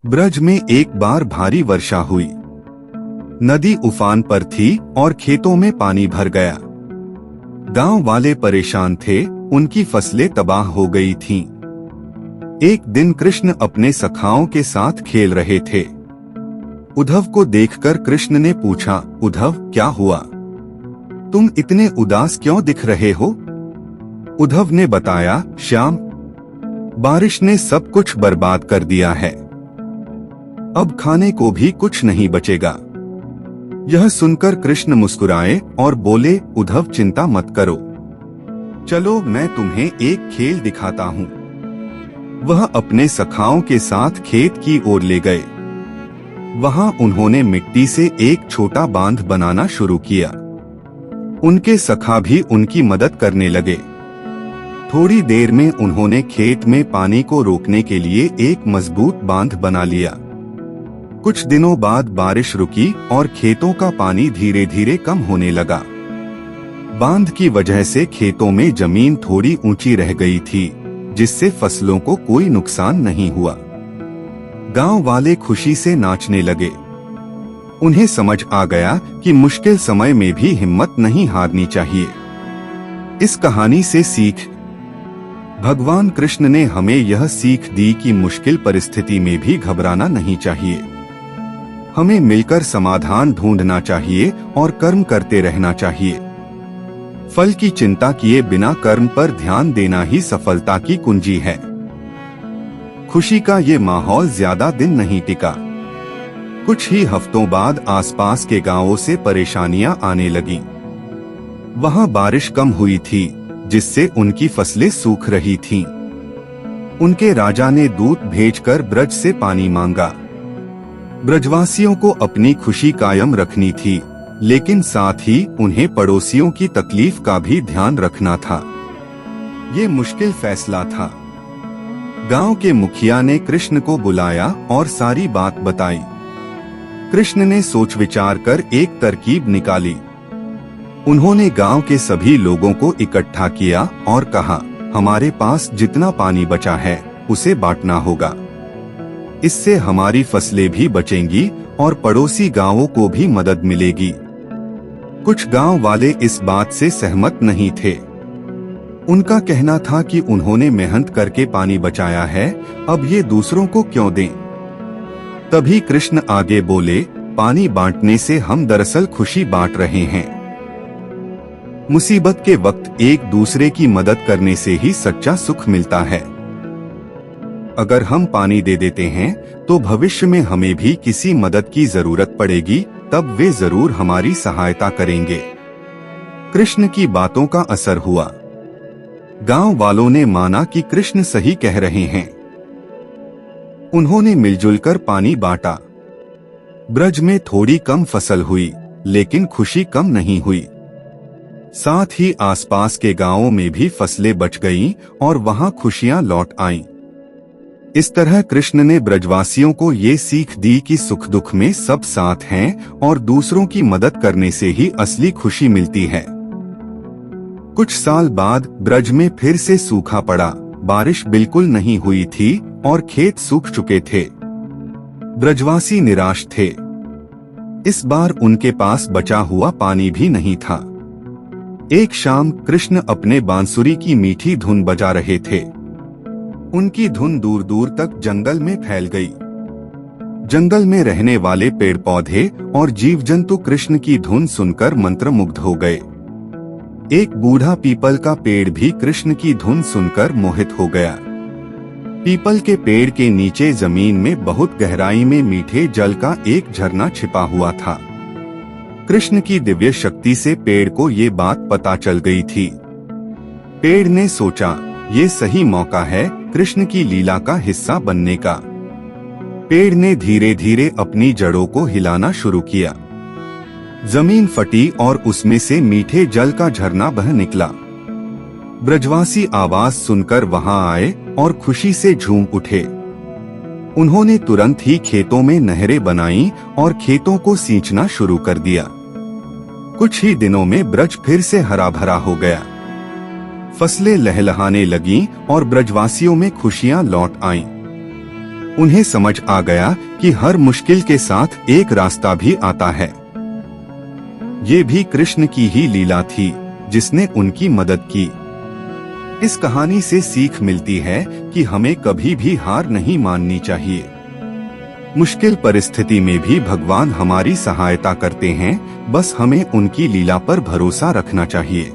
ब्रज में एक बार भारी वर्षा हुई। नदी उफान पर थी और खेतों में पानी भर गया। गांव वाले परेशान थे, उनकी फसलें तबाह हो गई थीं। एक दिन कृष्ण अपने सखाओं के साथ खेल रहे थे। उद्धव को देखकर कृष्ण ने पूछा, उद्धव क्या हुआ? तुम इतने उदास क्यों दिख रहे हो? उद्धव ने बताया, श्याम, बारिश ने सब कुछ बर्बाद कर दिया है। अब खाने को भी कुछ नहीं बचेगा। यह सुनकर कृष्ण मुस्कुराए और बोले, उद्धव चिंता मत करो, चलो मैं तुम्हें एक खेल दिखाता हूँ। वह अपने सखाओं के साथ खेत की ओर ले गए। वहां उन्होंने मिट्टी से एक छोटा बांध बनाना शुरू किया। उनके सखा भी उनकी मदद करने लगे। थोड़ी देर में उन्होंने खेत में पानी को रोकने के लिए एक मजबूत बांध बना लिया। कुछ दिनों बाद बारिश रुकी और खेतों का पानी धीरे धीरे कम होने लगा। बांध की वजह से खेतों में जमीन थोड़ी ऊंची रह गई थी, जिससे फसलों को कोई नुकसान नहीं हुआ। गांव वाले खुशी से नाचने लगे। उन्हें समझ आ गया कि मुश्किल समय में भी हिम्मत नहीं हारनी चाहिए। इस कहानी से सीख, भगवान कृष्ण ने हमें यह सीख दी कि मुश्किल परिस्थिति में भी घबराना नहीं चाहिए। हमें मिलकर समाधान ढूंढना चाहिए और कर्म करते रहना चाहिए। फल की चिंता किए बिना कर्म पर ध्यान देना ही सफलता की कुंजी है। खुशी का ये माहौल ज्यादा दिन नहीं टिका। कुछ ही हफ्तों बाद आसपास के गांवों से परेशानियां आने लगीं। वहां बारिश कम हुई थी, जिससे उनकी फसलें सूख रही थीं। उनके राजा ने दूत भेजकर ब्रज से पानी मांगा। ब्रजवासियों को अपनी खुशी कायम रखनी थी, लेकिन साथ ही उन्हें पड़ोसियों की तकलीफ का भी ध्यान रखना था। ये मुश्किल फैसला था। गांव के मुखिया ने कृष्ण को बुलाया और सारी बात बताई। कृष्ण ने सोच विचार कर एक तरकीब निकाली। उन्होंने गांव के सभी लोगों को इकट्ठा किया और कहा, हमारे पास जितना पानी बचा है उसे बांटना होगा। इससे हमारी फसलें भी बचेंगी और पड़ोसी गांवों को भी मदद मिलेगी। कुछ गांव वाले इस बात से सहमत नहीं थे। उनका कहना था कि उन्होंने मेहनत करके पानी बचाया है, अब ये दूसरों को क्यों दें। तभी कृष्ण आगे बोले, पानी बांटने से हम दरअसल खुशी बांट रहे हैं। मुसीबत के वक्त एक दूसरे की मदद करने से ही सच्चा सुख मिलता है। अगर हम पानी दे देते हैं तो भविष्य में हमें भी किसी मदद की जरूरत पड़ेगी, तब वे जरूर हमारी सहायता करेंगे। कृष्ण की बातों का असर हुआ। गांव वालों ने माना कि कृष्ण सही कह रहे हैं। उन्होंने मिलजुल कर पानी बांटा। ब्रज में थोड़ी कम फसल हुई, लेकिन खुशी कम नहीं हुई। साथ ही आसपास के गांवों में भी फसलें बच गईं और वहां खुशियां लौट आईं। इस तरह कृष्ण ने ब्रजवासियों को ये सीख दी कि सुख दुख में सब साथ हैं और दूसरों की मदद करने से ही असली खुशी मिलती है। कुछ साल बाद ब्रज में फिर से सूखा पड़ा। बारिश बिल्कुल नहीं हुई थी और खेत सूख चुके थे। ब्रजवासी निराश थे। इस बार उनके पास बचा हुआ पानी भी नहीं था। एक शाम कृष्ण अपने बांसुरी की मीठी धुन बजा रहे थे। उनकी धुन दूर दूर तक जंगल में फैल गई। जंगल में रहने वाले पेड़ पौधे और जीव जंतु कृष्ण की धुन सुनकर मंत्रमुग्ध हो गए। एक बूढ़ा पीपल का पेड़ भी कृष्ण की धुन सुनकर मोहित हो गया। पीपल के पेड़ के नीचे जमीन में बहुत गहराई में मीठे जल का एक झरना छिपा हुआ था। कृष्ण की दिव्य शक्ति से पेड़ को ये बात पता चल गई थी। पेड़ ने सोचा, ये सही मौका है कृष्ण की लीला का हिस्सा बनने का। पेड़ ने धीरे धीरे अपनी जड़ों को हिलाना शुरू किया। जमीन फटी और उसमें से मीठे जल का झरना बह निकला। ब्रजवासी आवाज सुनकर वहां आए और खुशी से झूम उठे। उन्होंने तुरंत ही खेतों में नहरें बनाई और खेतों को सींचना शुरू कर दिया। कुछ ही दिनों में ब्रज फिर से हरा भरा हो गया। फसलें लहलहाने लगीं और ब्रजवासियों में खुशियां लौट आईं। उन्हें समझ आ गया कि हर मुश्किल के साथ एक रास्ता भी आता है। ये भी कृष्ण की ही लीला थी जिसने उनकी मदद की। इस कहानी से सीख मिलती है कि हमें कभी भी हार नहीं माननी चाहिए। मुश्किल परिस्थिति में भी भगवान हमारी सहायता करते हैं, बस हमें उनकी लीला पर भरोसा रखना चाहिए।